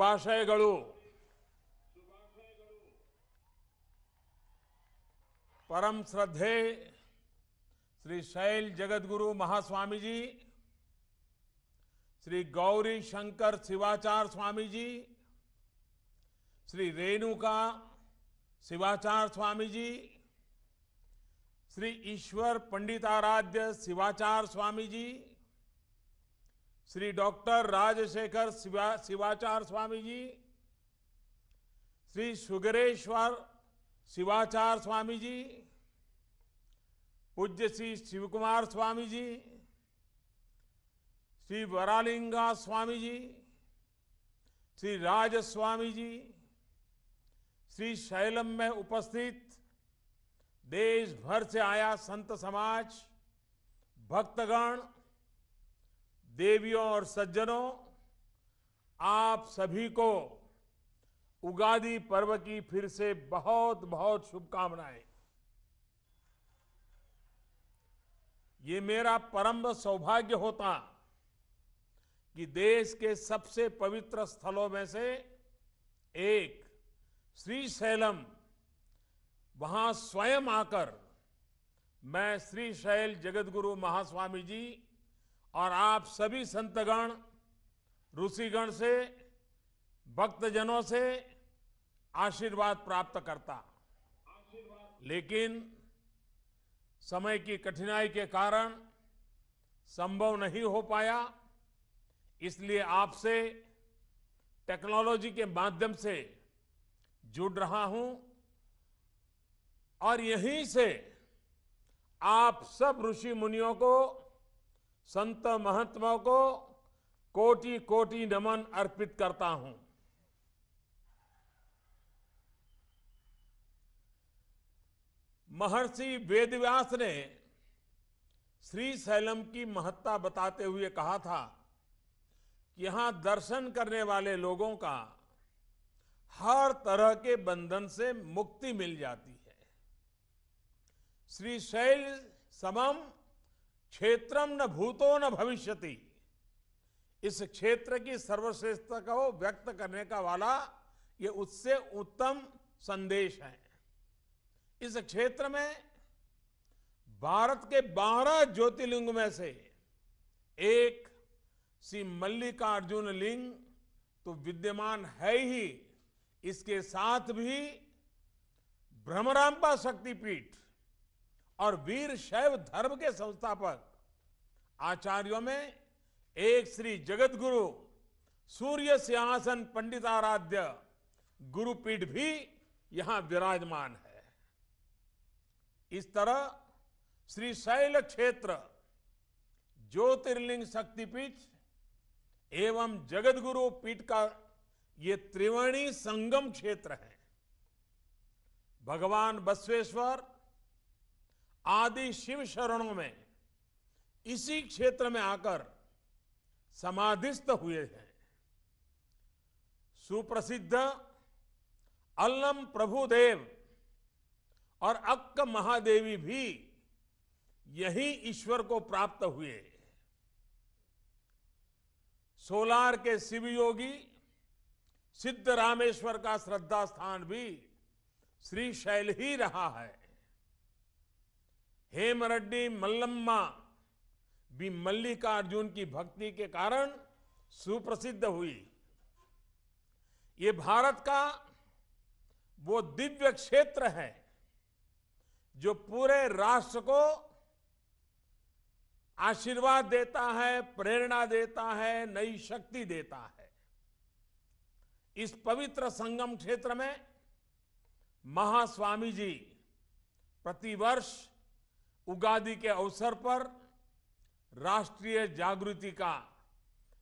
ಶುಭಾಶಯಗಳು. परम श्रद्धे श्री शैल जगद्गुरु महास्वामी जी, श्री गौरी शंकर शिवाचार्य स्वामी जी, श्री रेणुका शिवाचार्य स्वामी जी, श्री ईश्वर पंडिताराध्य शिवाचार्य स्वामी जी, श्री डॉक्टर राजशेखर शिवाचार्य स्वामी जी, श्री सुगरेश्वर शिवाचार्य स्वामी जी, पूज्य श्री शिवकुमार स्वामी जी, श्री वरालिंगा स्वामी जी, श्री राज स्वामी जी, श्री शैलम में उपस्थित देश भर से आया संत समाज, भक्तगण, देवियों और सज्जनों, आप सभी को उगादी पर्व की फिर से बहुत बहुत शुभकामनाएं। ये मेरा परम सौभाग्य होता कि देश के सबसे पवित्र स्थलों में से एक श्रीशैलम, वहां स्वयं आकर मैं श्री शैल जगद्गुरु महास्वामी जी और आप सभी संतगण, ऋषिगण से, भक्तजनों से आशीर्वाद प्राप्त करता। लेकिन समय की कठिनाई के कारण संभव नहीं हो पाया, इसलिए आपसे टेक्नोलॉजी के माध्यम से जुड़ रहा हूं और यहीं से आप सब ऋषि मुनियों को, संत महात्माओं को कोटि कोटि नमन अर्पित करता हूं। महर्षि वेदव्यास ने श्रीशैलम की महत्ता बताते हुए कहा था कि यहां दर्शन करने वाले लोगों का हर तरह के बंधन से मुक्ति मिल जाती है। श्रीशैल समम क्षेत्रम न भूतो न भविष्यति, इस क्षेत्र की सर्वश्रेष्ठता को व्यक्त करने का वाला ये उससे उत्तम संदेश है। इस क्षेत्र में भारत के 12 ज्योतिर्लिंग में से एक श्री मल्लिकार्जुन लिंग तो विद्यमान है ही, इसके साथ भी ब्रह्मरांबा शक्तिपीठ और वीर शैव धर्म के संस्थापक आचार्यों में एक श्री जगद्गुरु सूर्य सिंहासन पंडिताराध्य गुरुपीठ भी यहां विराजमान है। इस तरह श्री शैल क्षेत्र ज्योतिर्लिंग शक्तिपीठ एवं जगद्गुरु पीठ का ये त्रिवेणी संगम क्षेत्र है। भगवान बसवेश्वर आदि शिव शरणों में इसी क्षेत्र में आकर समाधिस्थ हुए हैं। सुप्रसिद्ध अल्लम प्रभुदेव और अक्क महादेवी भी यही ईश्वर को प्राप्त हुए। सोलार के शिव योगी सिद्धरामेश्वर का श्रद्धा स्थान भी श्रीशैल ही रहा है। हेमरड्डी मल्लम्मा भी मल्लिकार्जुन की भक्ति के कारण सुप्रसिद्ध हुई। ये भारत का वो दिव्य क्षेत्र है जो पूरे राष्ट्र को आशीर्वाद देता है, प्रेरणा देता है, नई शक्ति देता है। इस पवित्र संगम क्षेत्र में महास्वामी जी प्रतिवर्ष उगादी के अवसर पर राष्ट्रीय जागृति का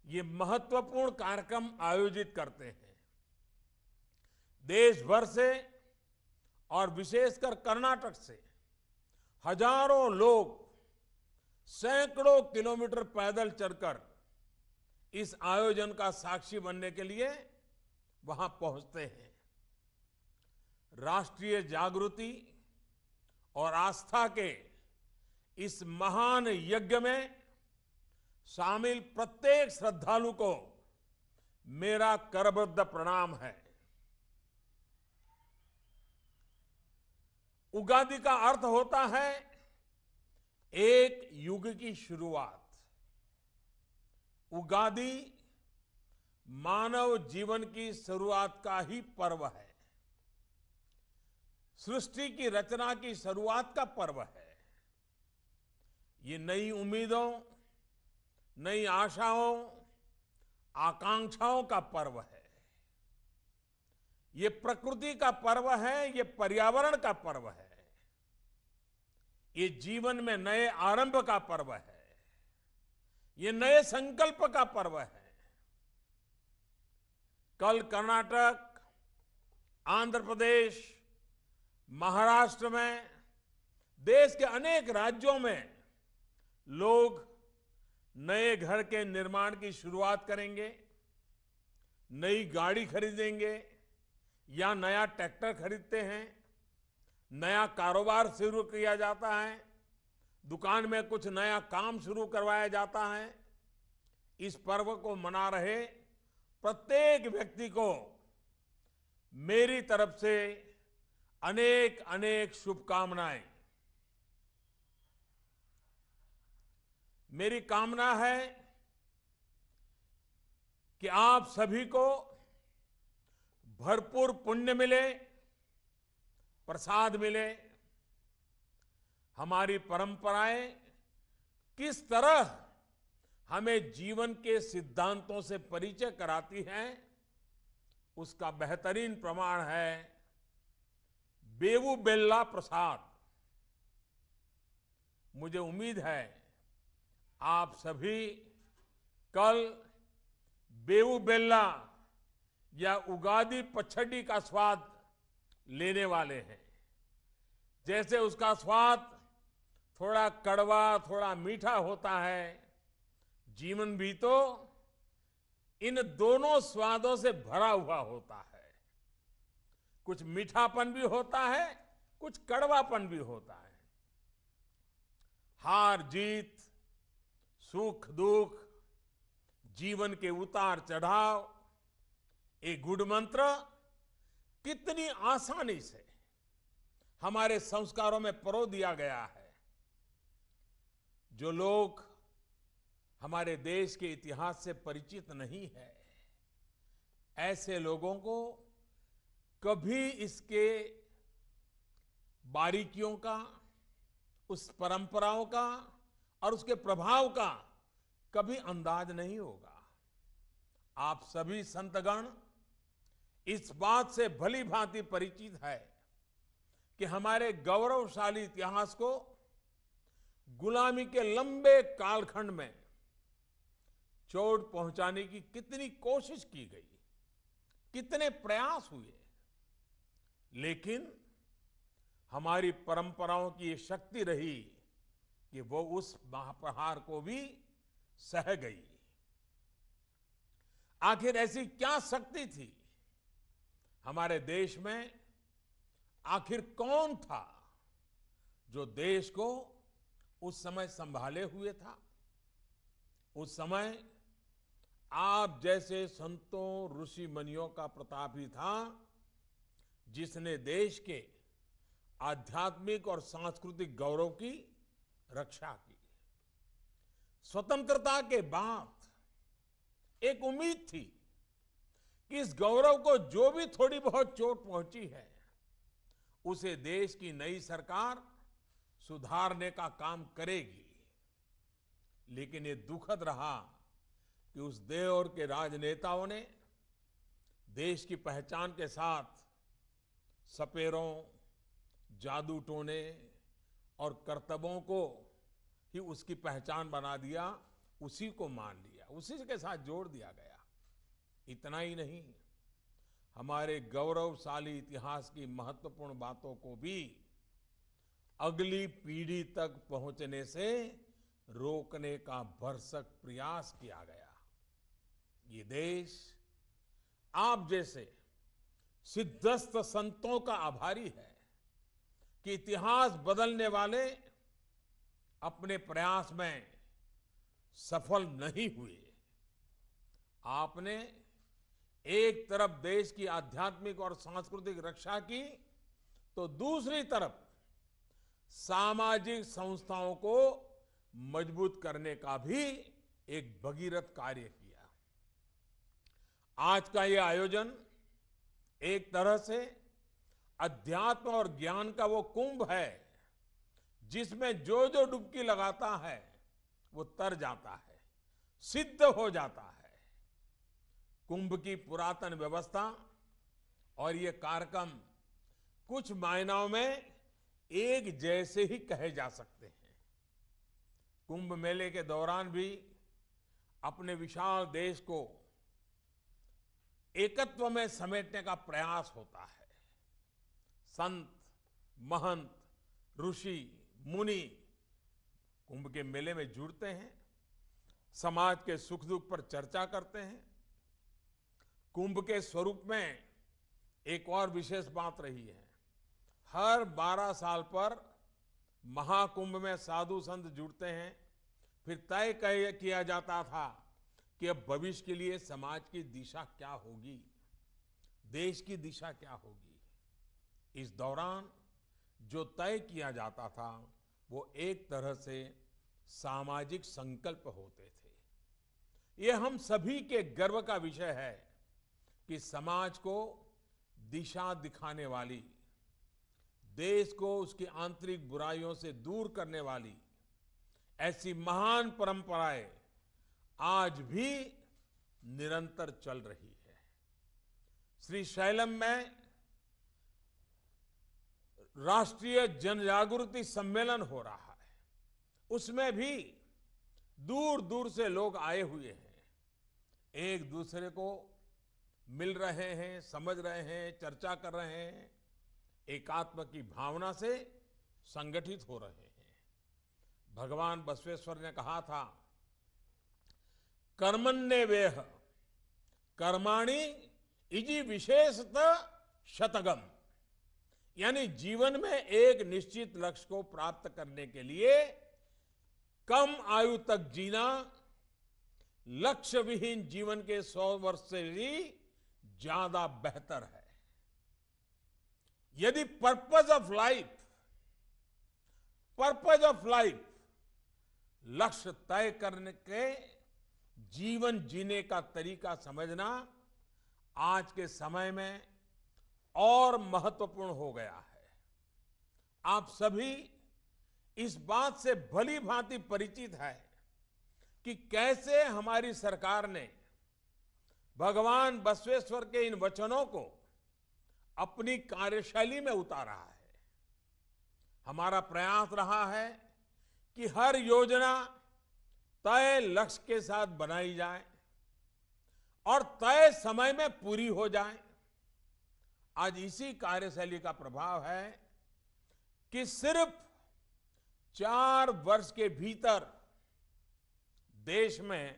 ये महत्वपूर्ण कार्यक्रम आयोजित करते हैं। देश भर से और विशेषकर कर्नाटक से हजारों लोग सैकड़ों किलोमीटर पैदल चलकर इस आयोजन का साक्षी बनने के लिए वहां पहुंचते हैं। राष्ट्रीय जागृति और आस्था के इस महान यज्ञ में शामिल प्रत्येक श्रद्धालु को मेरा करबद्ध प्रणाम है। उगादि का अर्थ होता है एक युग की शुरुआत। उगादि मानव जीवन की शुरुआत का ही पर्व है। सृष्टि की रचना की शुरुआत का पर्व है। ये नई उम्मीदों, नई आशाओं, आकांक्षाओं का पर्व है। ये प्रकृति का पर्व है, ये पर्यावरण का पर्व है। ये जीवन में नए आरंभ का पर्व है। ये नए संकल्प का पर्व है। कल कर्नाटक, आंध्र प्रदेश, महाराष्ट्र में, देश के अनेक राज्यों में लोग नए घर के निर्माण की शुरुआत करेंगे, नई गाड़ी खरीदेंगे या नया ट्रैक्टर खरीदते हैं, नया कारोबार शुरू किया जाता है, दुकान में कुछ नया काम शुरू करवाया जाता है। इस पर्व को मना रहे प्रत्येक व्यक्ति को मेरी तरफ से अनेक अनेक शुभकामनाएं। मेरी कामना है कि आप सभी को भरपूर पुण्य मिले, प्रसाद मिले। हमारी परंपराएं किस तरह हमें जीवन के सिद्धांतों से परिचय कराती हैं, उसका बेहतरीन प्रमाण है बेवू बेल्ला प्रसाद। मुझे उम्मीद है आप सभी कल बेवू बेल्ला या उगादि पचड़ी का स्वाद लेने वाले हैं। जैसे उसका स्वाद थोड़ा कड़वा, थोड़ा मीठा होता है, जीवन भी तो इन दोनों स्वादों से भरा हुआ होता है। कुछ मीठापन भी होता है, कुछ कड़वापन भी होता है। हार जीत, सुख दुख, जीवन के उतार चढ़ाव, एक गुड मंत्र कितनी आसानी से हमारे संस्कारों में परो दिया गया है। जो लोग हमारे देश के इतिहास से परिचित नहीं है, ऐसे लोगों को कभी इसके बारीकियों का, उस परंपराओं का और उसके प्रभाव का कभी अंदाज नहीं होगा। आप सभी संतगण इस बात से भली भांति परिचित है कि हमारे गौरवशाली इतिहास को गुलामी के लंबे कालखंड में चोट पहुंचाने की कितनी कोशिश की गई, कितने प्रयास हुए, लेकिन हमारी परंपराओं की ये शक्ति रही कि वो उस महाप्रहार को भी सह गई। आखिर ऐसी क्या शक्ति थी हमारे देश में? आखिर कौन था जो देश को उस समय संभाले हुए था? उस समय आप जैसे संतों, ऋषि मुनियों का प्रताप ही था जिसने देश के आध्यात्मिक और सांस्कृतिक गौरव की रक्षा की। स्वतंत्रता के बाद एक उम्मीद थी कि इस गौरव को जो भी थोड़ी बहुत चोट पहुंची है, उसे देश की नई सरकार सुधारने का काम करेगी। लेकिन ये दुखद रहा कि उस दौर के राजनेताओं ने देश की पहचान के साथ सपेरों, जादू टोने और करतबों को ही उसकी पहचान बना दिया, उसी को मान लिया, उसी के साथ जोड़ दिया गया। इतना ही नहीं, हमारे गौरवशाली इतिहास की महत्वपूर्ण बातों को भी अगली पीढ़ी तक पहुंचने से रोकने का भरसक प्रयास किया गया। ये देश आप जैसे सिद्धस्त संतों का आभारी है कि इतिहास बदलने वाले अपने प्रयास में सफल नहीं हुए। आपने एक तरफ देश की आध्यात्मिक और सांस्कृतिक रक्षा की, तो दूसरी तरफ सामाजिक संस्थाओं को मजबूत करने का भी एक भगीरथ कार्य किया। आज का ये आयोजन एक तरह से अध्यात्म और ज्ञान का वो कुंभ है जिसमें जो जो डुबकी लगाता है वो तर जाता है, सिद्ध हो जाता है। कुंभ की पुरातन व्यवस्था और ये कार्यक्रम कुछ मायनों में एक जैसे ही कहे जा सकते हैं। कुंभ मेले के दौरान भी अपने विशाल देश को एकत्व में समेटने का प्रयास होता है। संत, महंत, ऋषि, मुनि कुंभ के मेले में जुड़ते हैं, समाज के सुख दुख पर चर्चा करते हैं। कुंभ के स्वरूप में एक और विशेष बात रही है, हर 12 साल पर महाकुंभ में साधु संत जुड़ते हैं। फिर तय किया जाता था कि अब भविष्य के लिए समाज की दिशा क्या होगी, देश की दिशा क्या होगी। इस दौरान जो तय किया जाता था वो एक तरह से सामाजिक संकल्प होते थे। ये हम सभी के गर्व का विषय है कि समाज को दिशा दिखाने वाली, देश को उसकी आंतरिक बुराइयों से दूर करने वाली ऐसी महान परंपराएं आज भी निरंतर चल रही है। श्री शैलम में राष्ट्रीय जन जागृति सम्मेलन हो रहा है, उसमें भी दूर दूर से लोग आए हुए हैं, एक दूसरे को मिल रहे हैं, समझ रहे हैं, चर्चा कर रहे हैं, एकात्म की भावना से संगठित हो रहे हैं। भगवान बसवेश्वर ने कहा था, कर्मण्येवेह कर्माणि इति विशेषतः शतगम, यानी जीवन में एक निश्चित लक्ष्य को प्राप्त करने के लिए कम आयु तक जीना लक्ष्य विहीन जीवन के 100 वर्ष से भी ज्यादा बेहतर है। यदि पर्पज ऑफ लाइफ लक्ष्य तय करने के जीवन जीने का तरीका समझना आज के समय में और महत्वपूर्ण हो गया है। आप सभी इस बात से भली भांति परिचित है कि कैसे हमारी सरकार ने भगवान बसवेश्वर के इन वचनों को अपनी कार्यशैली में उतारा है। हमारा प्रयास रहा है कि हर योजना तय लक्ष्य के साथ बनाई जाए और तय समय में पूरी हो जाए। आज इसी कार्यशैली का प्रभाव है कि सिर्फ 4 वर्ष के भीतर देश में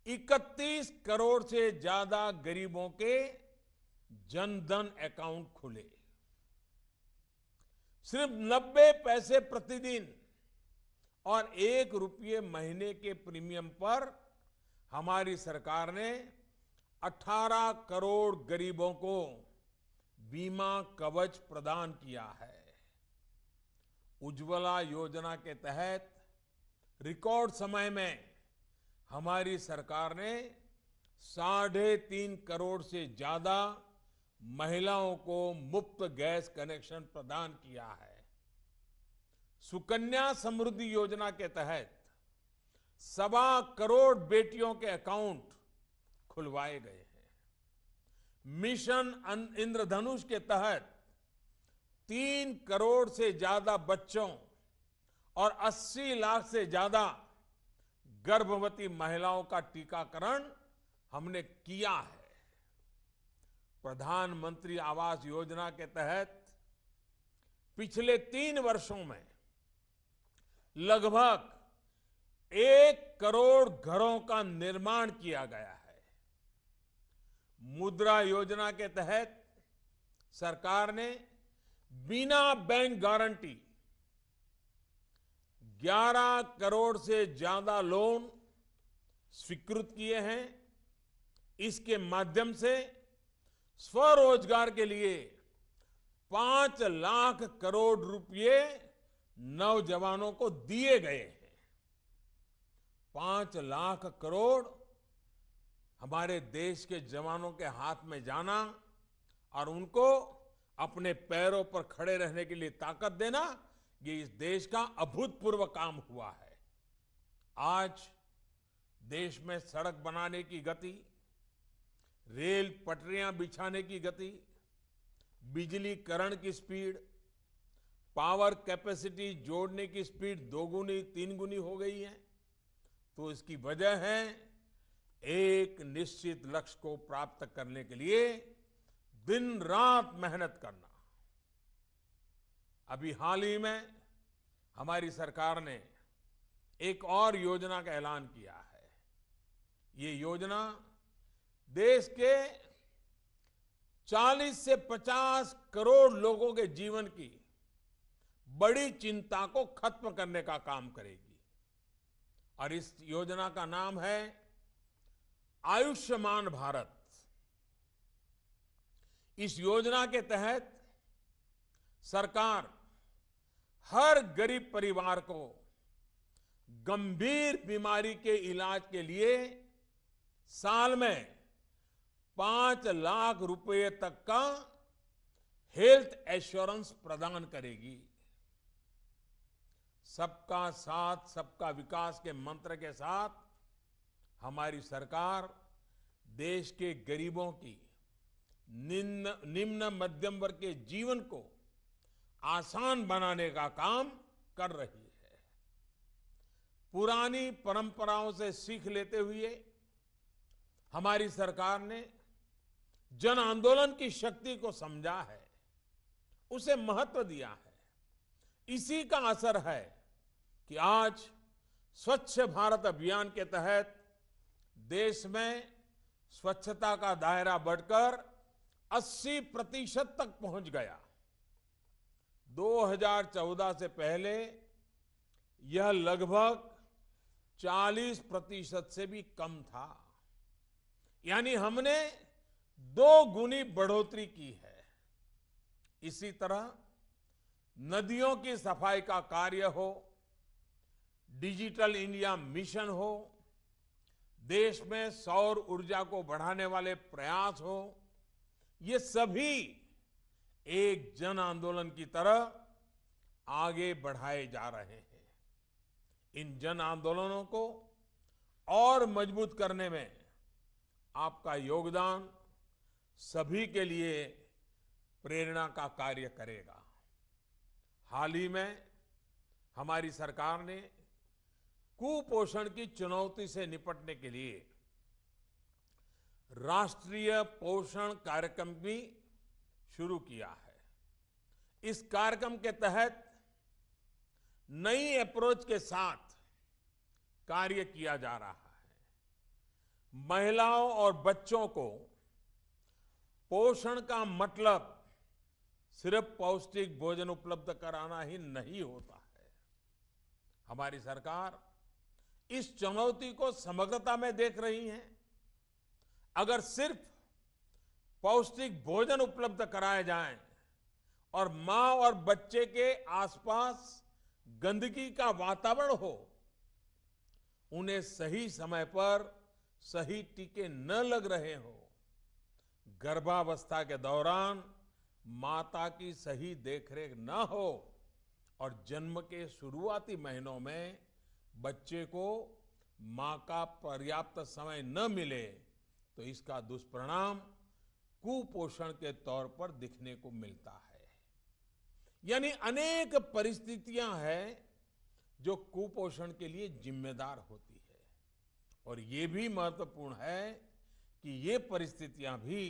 31 करोड़ से ज्यादा गरीबों के जनधन अकाउंट खुले। सिर्फ 90 पैसे प्रतिदिन और 1 रुपये महीने के प्रीमियम पर हमारी सरकार ने 18 करोड़ गरीबों को बीमा कवच प्रदान किया है। उज्ज्वला योजना के तहत रिकॉर्ड समय में हमारी सरकार ने 3.5 करोड़ से ज्यादा महिलाओं को मुफ्त गैस कनेक्शन प्रदान किया है। सुकन्या समृद्धि योजना के तहत 1.25 करोड़ बेटियों के अकाउंट खुलवाए गए हैं। मिशन इंद्रधनुष के तहत 3 करोड़ से ज्यादा बच्चों और 80 लाख से ज्यादा गर्भवती महिलाओं का टीकाकरण हमने किया है। प्रधानमंत्री आवास योजना के तहत पिछले 3 वर्षों में लगभग 1 करोड़ घरों का निर्माण किया गया है। मुद्रा योजना के तहत सरकार ने बिना बैंक गारंटी 11 करोड़ से ज्यादा लोन स्वीकृत किए हैं। इसके माध्यम से स्वरोजगार के लिए 5 लाख करोड़ रुपए नौजवानों को दिए गए हैं। 5 लाख करोड़ हमारे देश के जवानों के हाथ में जाना और उनको अपने पैरों पर खड़े रहने के लिए ताकत देना, ये इस देश का अभूतपूर्व काम हुआ है। आज देश में सड़क बनाने की गति, रेल पटरियां बिछाने की गति, बिजलीकरण की स्पीड, पावर कैपेसिटी जोड़ने की स्पीड 2 गुनी 3 गुनी हो गई है। तो इसकी वजह है एक निश्चित लक्ष्य को प्राप्त करने के लिए दिन रात मेहनत करना। अभी हाल ही में हमारी सरकार ने एक और योजना का ऐलान किया है। ये योजना देश के 40 से 50 करोड़ लोगों के जीवन की बड़ी चिंता को खत्म करने का काम करेगी और इस योजना का नाम है आयुष्मान भारत। इस योजना के तहत सरकार हर गरीब परिवार को गंभीर बीमारी के इलाज के लिए साल में 5 लाख रुपए तक का हेल्थ एश्योरेंस प्रदान करेगी। सबका साथ सबका विकास के मंत्र के साथ हमारी सरकार देश के गरीबों की निम्न मध्यम वर्ग के जीवन को आसान बनाने का काम कर रही है। पुरानी परंपराओं से सीख लेते हुए हमारी सरकार ने जन आंदोलन की शक्ति को समझा है, उसे महत्व दिया है। इसी का असर है कि आज स्वच्छ भारत अभियान के तहत देश में स्वच्छता का दायरा बढ़कर 80% तक पहुंच गया। 2014 से पहले यह लगभग 40% से भी कम था। यानी हमने 2 गुनी बढ़ोतरी की है। इसी तरह नदियों की सफाई का कार्य हो, डिजिटल इंडिया मिशन हो, देश में सौर ऊर्जा को बढ़ाने वाले प्रयास हो, ये सभी एक जन आंदोलन की तरह आगे बढ़ाए जा रहे हैं। इन जन आंदोलनों को और मजबूत करने में आपका योगदान सभी के लिए प्रेरणा का कार्य करेगा। हाल ही में हमारी सरकार ने कुपोषण की चुनौती से निपटने के लिए राष्ट्रीय पोषण कार्यक्रम भी शुरू किया है। इस कार्यक्रम के तहत नई अप्रोच के साथ कार्य किया जा रहा है। महिलाओं और बच्चों को पोषण का मतलब सिर्फ पौष्टिक भोजन उपलब्ध कराना ही नहीं होता है। हमारी सरकार इस चुनौती को समग्रता में देख रही है। अगर सिर्फ पौष्टिक भोजन उपलब्ध कराए जाएं और मां और बच्चे के आसपास गंदगी का वातावरण हो, उन्हें सही समय पर सही टीके न लग रहे हो, गर्भावस्था के दौरान माता की सही देखरेख न हो और जन्म के शुरुआती महीनों में बच्चे को मां का पर्याप्त समय न मिले, तो इसका दुष्परिणाम कुपोषण के तौर पर दिखने को मिलता है। यानी अनेक परिस्थितियां हैं जो कुपोषण के लिए जिम्मेदार होती है और ये भी महत्वपूर्ण है कि ये परिस्थितियां भी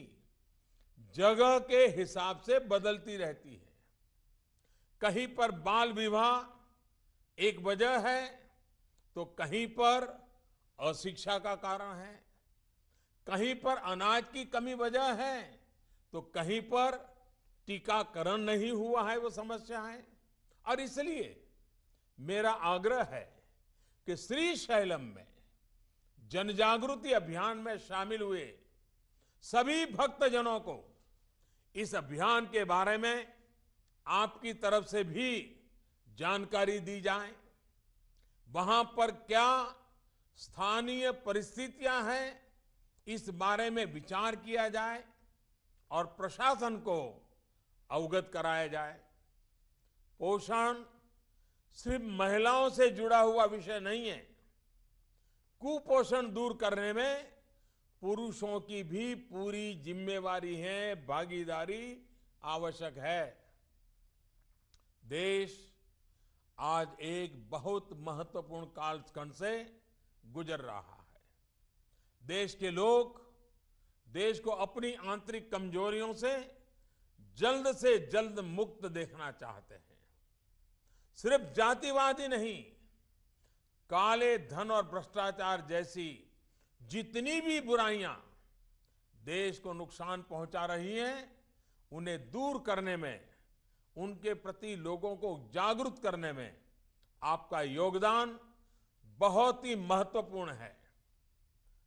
जगह के हिसाब से बदलती रहती है। कहीं पर बाल विवाह एक वजह है तो कहीं पर अशिक्षा का कारण है, कहीं पर अनाज की कमी वजह है तो कहीं पर टीकाकरण नहीं हुआ है, वो समस्या है। और इसलिए मेरा आग्रह है कि श्रीशैलम में जनजागृति अभियान में शामिल हुए सभी भक्तजनों को इस अभियान के बारे में आपकी तरफ से भी जानकारी दी जाए। वहां पर क्या स्थानीय परिस्थितियां हैं, इस बारे में विचार किया जाए और प्रशासन को अवगत कराया जाए। पोषण सिर्फ महिलाओं से जुड़ा हुआ विषय नहीं है। कुपोषण दूर करने में पुरुषों की भी पूरी जिम्मेवारी है, भागीदारी आवश्यक है। देश आज एक बहुत महत्वपूर्ण कालखंड से गुजर रहा है। देश के लोग देश को अपनी आंतरिक कमजोरियों से जल्द मुक्त देखना चाहते हैं। सिर्फ जातिवाद ही नहीं, काले धन और भ्रष्टाचार जैसी जितनी भी बुराइयां देश को नुकसान पहुंचा रही हैं, उन्हें दूर करने में, उनके प्रति लोगों को जागरूक करने में आपका योगदान बहुत ही महत्वपूर्ण है।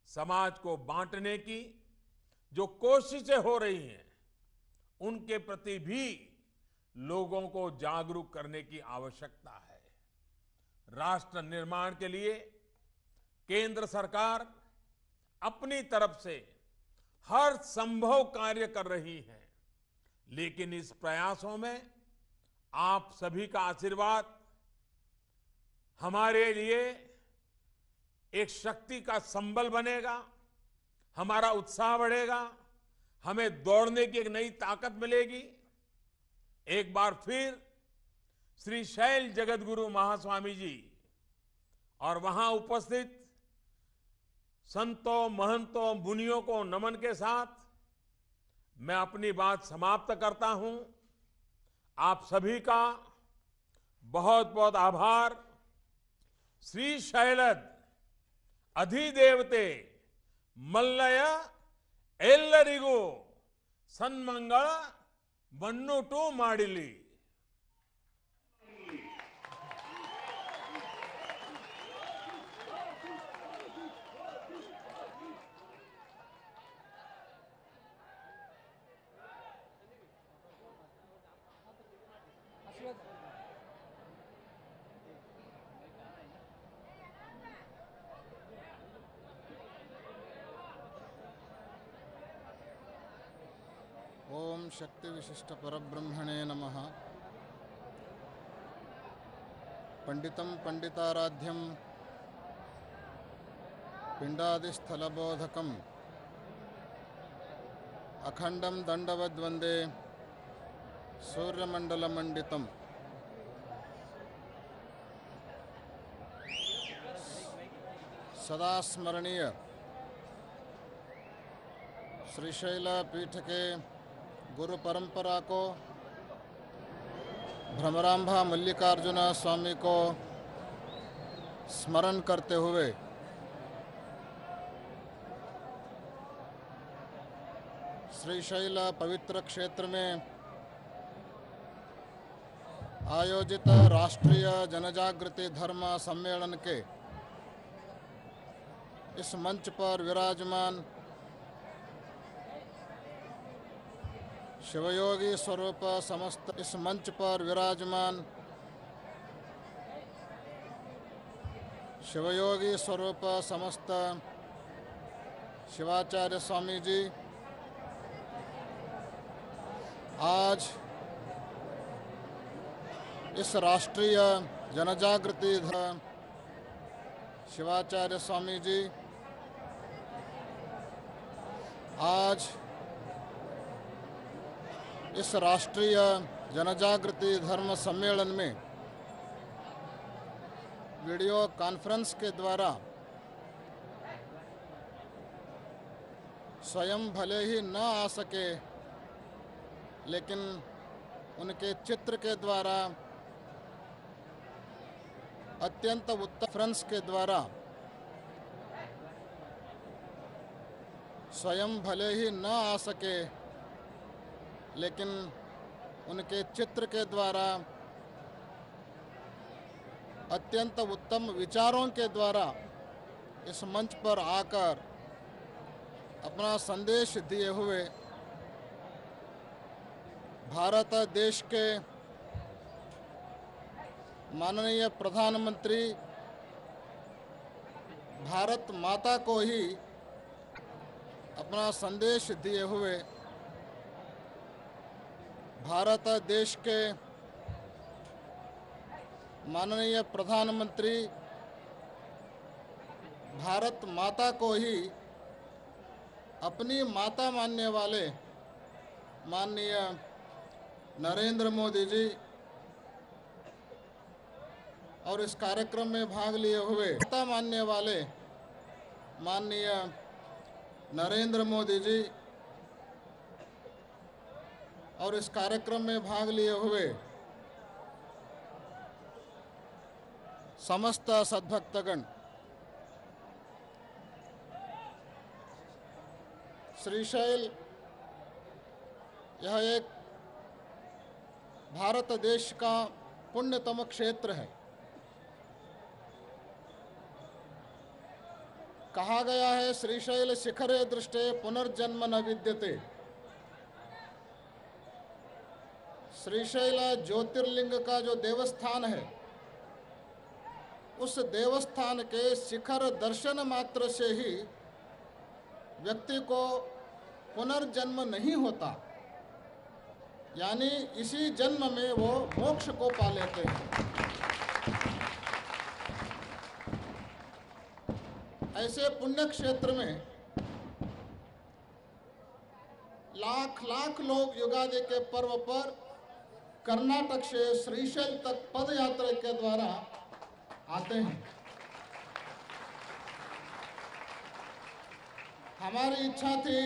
समाज को बांटने की जो कोशिशें हो रही हैं, उनके प्रति भी लोगों को जागरूक करने की आवश्यकता है। राष्ट्र निर्माण के लिए केंद्र सरकार अपनी तरफ से हर संभव कार्य कर रही है, लेकिन इस प्रयासों में आप सभी का आशीर्वाद हमारे लिए एक शक्ति का संबल बनेगा। हमारा उत्साह बढ़ेगा, हमें दौड़ने की एक नई ताकत मिलेगी। एक बार फिर श्री शैल जगतगुरु महास्वामी जी और वहां उपस्थित संतों, महंतों, मुनियों को नमन के साथ मैं अपनी बात समाप्त करता हूं। आप सभी का बहुत बहुत आभार। श्री शैलद अधिदेवते मल्लय एल्लरिगो सन्मंगल मन्नुटू माडिली। ओम शक्ति विशिष्ट परब्रह्मणे नमः। पंडितं पंडिताराध्यं पिंडादिस्थलबोधकम् अखंडं दंडवद्वंदे सूर्यमंडलमंडितम् सदा स्मरणीय श्रीशैल पीठ के गुरु परंपरा को, भ्रमरांभा मल्लिकार्जुन स्वामी को स्मरण करते हुए श्रीशैल पवित्र क्षेत्र में आयोजित राष्ट्रीय जनजागृति धर्म सम्मेलन के इस मंच पर विराजमान शिवयोगी स्वरूप समस्त इस मंच पर विराजमान शिवयोगी स्वरूप समस्त शिवाचार्य स्वामी जी आज इस राष्ट्रीय जनजागृति शिवाचार्य स्वामी जी आज इस राष्ट्रीय जनजागृति धर्म सम्मेलन में वीडियो कॉन्फ्रेंस के द्वारा स्वयं भले ही न आ सके, लेकिन उनके चित्र के द्वारा अत्यंत उत्तम फ्रेंस के द्वारा स्वयं भले ही न आ सके, लेकिन उनके चित्र के द्वारा अत्यंत उत्तम विचारों के द्वारा इस मंच पर आकर अपना संदेश दिए हुए भारत देश के माननीय प्रधानमंत्री भारत माता को ही अपना संदेश दिए हुए भारत देश के माननीय प्रधानमंत्री भारत माता को ही अपनी माता मानने वाले माननीय नरेंद्र मोदी जी और इस कार्यक्रम में भाग लिए हुए माता मानने वाले माननीय नरेंद्र मोदी जी और इस कार्यक्रम में भाग लिए हुए समस्त सद्भक्तगण, श्रीशैल यह एक भारत देश का पुण्यतम क्षेत्र है। कहा गया है श्रीशैल शिखरे दृष्टे पुनर्जन्म न विद्यते। श्रीशैल ज्योतिर्लिंग का जो देवस्थान है, उस देवस्थान के शिखर दर्शन मात्र से ही व्यक्ति को पुनर्जन्म नहीं होता, यानी इसी जन्म में वो मोक्ष को पा लेते हैं। ऐसे पुण्य क्षेत्र में लाख लाख लोग युगादि के पर्व पर कर्नाटक से श्रीशैल तक पद यात्रा के द्वारा आते हैं। हमारी इच्छा थी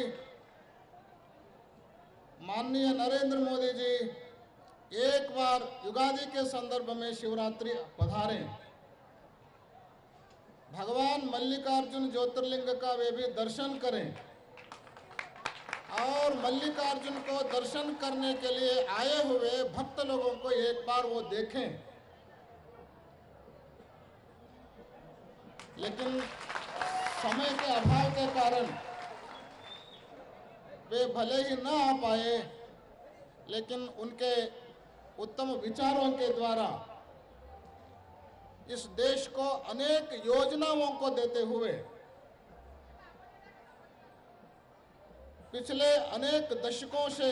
माननीय नरेंद्र मोदी जी एक बार युगादि के संदर्भ में शिवरात्रि पधारें, भगवान मल्लिकार्जुन ज्योतिर्लिंग का वे भी दर्शन करें और मल्लिकार्जुन को दर्शन करने के लिए आए हुए भक्त लोगों को एक बार वो देखें। लेकिन समय के अभाव के कारण वे भले ही न आ पाए, लेकिन उनके उत्तम विचारों के द्वारा इस देश को अनेक योजनाओं को देते हुए पिछले अनेक दशकों से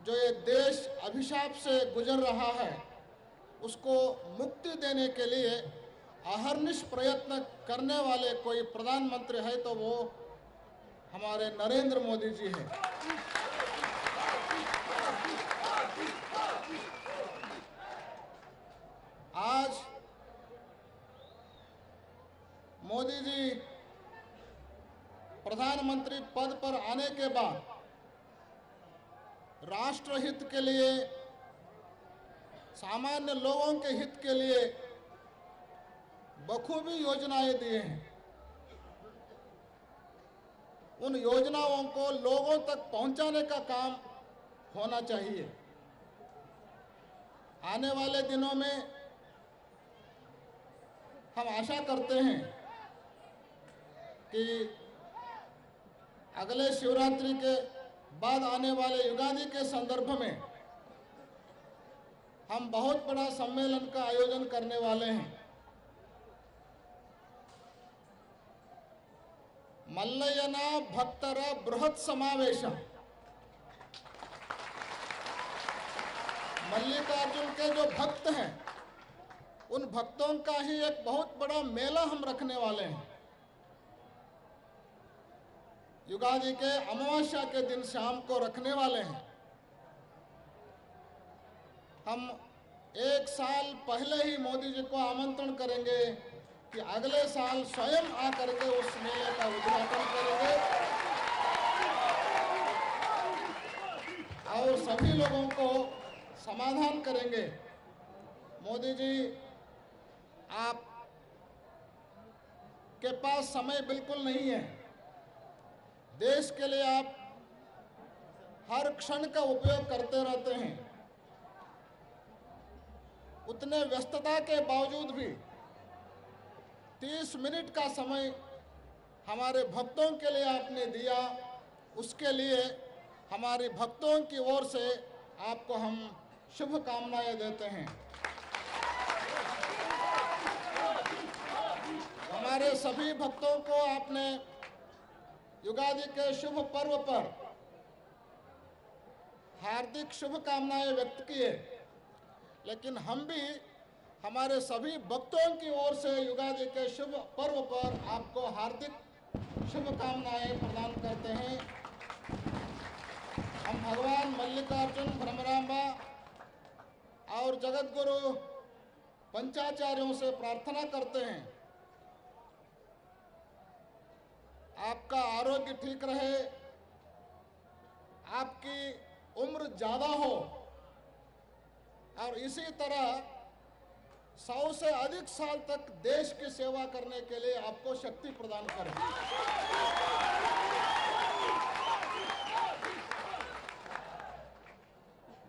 जो ये देश अभिशाप से गुजर रहा है, उसको मुक्ति देने के लिए अहर्निश प्रयत्न करने वाले कोई प्रधानमंत्री है तो वो हमारे नरेंद्र मोदी जी हैं। आज मोदी जी प्रधानमंत्री पद पर आने के बाद राष्ट्रहित के लिए, सामान्य लोगों के हित के लिए बखूबी योजनाएं दिए हैं। उन योजनाओं को लोगों तक पहुंचाने का काम होना चाहिए। आने वाले दिनों में हम आशा करते हैं कि अगले शिवरात्रि के बाद आने वाले युगादि के संदर्भ में हम बहुत बड़ा सम्मेलन का आयोजन करने वाले हैं। मल्लय्यन भक्तर बृहत् समावेश, मल्लिकार्जुन के जो भक्त हैं उन भक्तों का ही एक बहुत बड़ा मेला हम रखने वाले हैं। युगादि के अमावस्या के दिन शाम को रखने वाले हैं। हम एक साल पहले ही मोदी जी को आमंत्रण करेंगे कि अगले साल स्वयं आकर के उस मेले का उद्घाटन करेंगे और सभी लोगों को समाधान करेंगे। मोदी जी, आप के पास समय बिल्कुल नहीं है। देश के लिए आप हर क्षण का उपयोग करते रहते हैं। उतने व्यस्तता के बावजूद भी 30 मिनट का समय हमारे भक्तों के लिए आपने दिया, उसके लिए हमारे भक्तों की ओर से आपको हम शुभकामनाएं देते हैं। हमारे सभी भक्तों को आपने युगादि के शुभ पर्व पर हार्दिक शुभकामनाएं व्यक्त किए, लेकिन हम भी हमारे सभी भक्तों की ओर से युगादि के शुभ पर्व पर आपको हार्दिक शुभकामनाएं प्रदान करते हैं। हम भगवान मल्लिकार्जुन भ्रमरांबा और जगत गुरु पंचाचार्यों से प्रार्थना करते हैं, आपका आरोग्य ठीक रहे, आपकी उम्र ज्यादा हो और इसी तरह 100 से अधिक साल तक देश की सेवा करने के लिए आपको शक्ति प्रदान करें।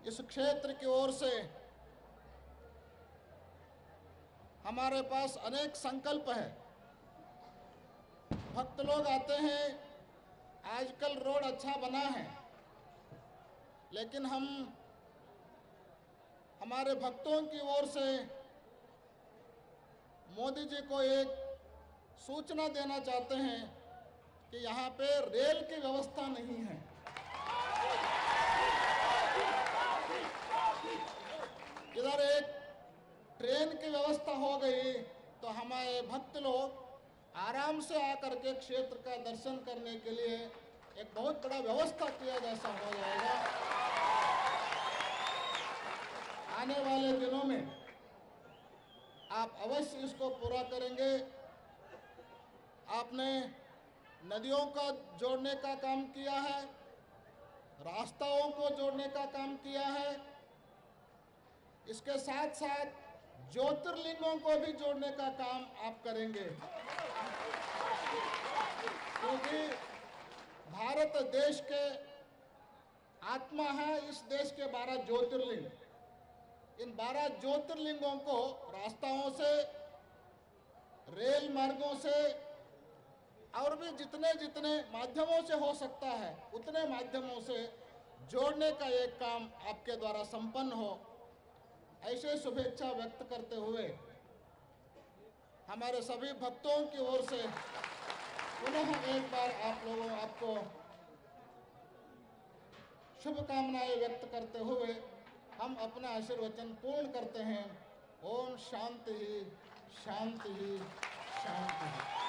इस क्षेत्र की ओर से हमारे पास अनेक संकल्प है। भक्त लोग आते हैं, आजकल रोड अच्छा बना है, लेकिन हम हमारे भक्तों की ओर से मोदी जी को एक सूचना देना चाहते हैं कि यहाँ पे रेल की व्यवस्था नहीं है। इधर एक ट्रेन की व्यवस्था हो गई तो हमारे भक्त लोग आराम से आकर के क्षेत्र का दर्शन करने के लिए एक बहुत बड़ा व्यवस्था किया जैसा हो जाएगा। आने वाले दिनों में आप अवश्य इसको पूरा करेंगे। आपने नदियों का जोड़ने का काम किया है, रास्ताओं को जोड़ने का काम किया है, इसके साथ साथ ज्योतिर्लिंगों को भी जोड़ने का काम आप करेंगे, क्योंकि भारत देश के आत्मा है। इस देश के 12 ज्योतिर्लिंग, इन 12 ज्योतिर्लिंगों को रास्ताओं से, रेल मार्गों से और भी जितने जितने माध्यमों से हो सकता है उतने माध्यमों से जोड़ने का एक काम आपके द्वारा संपन्न हो, ऐसे शुभेच्छा व्यक्त करते हुए हमारे सभी भक्तों की ओर से पुनः एक बार आपको शुभकामनाएं व्यक्त करते हुए हम अपना आशीर्वचन पूर्ण करते हैं। ओम शांति ही शांति ही शांति ही।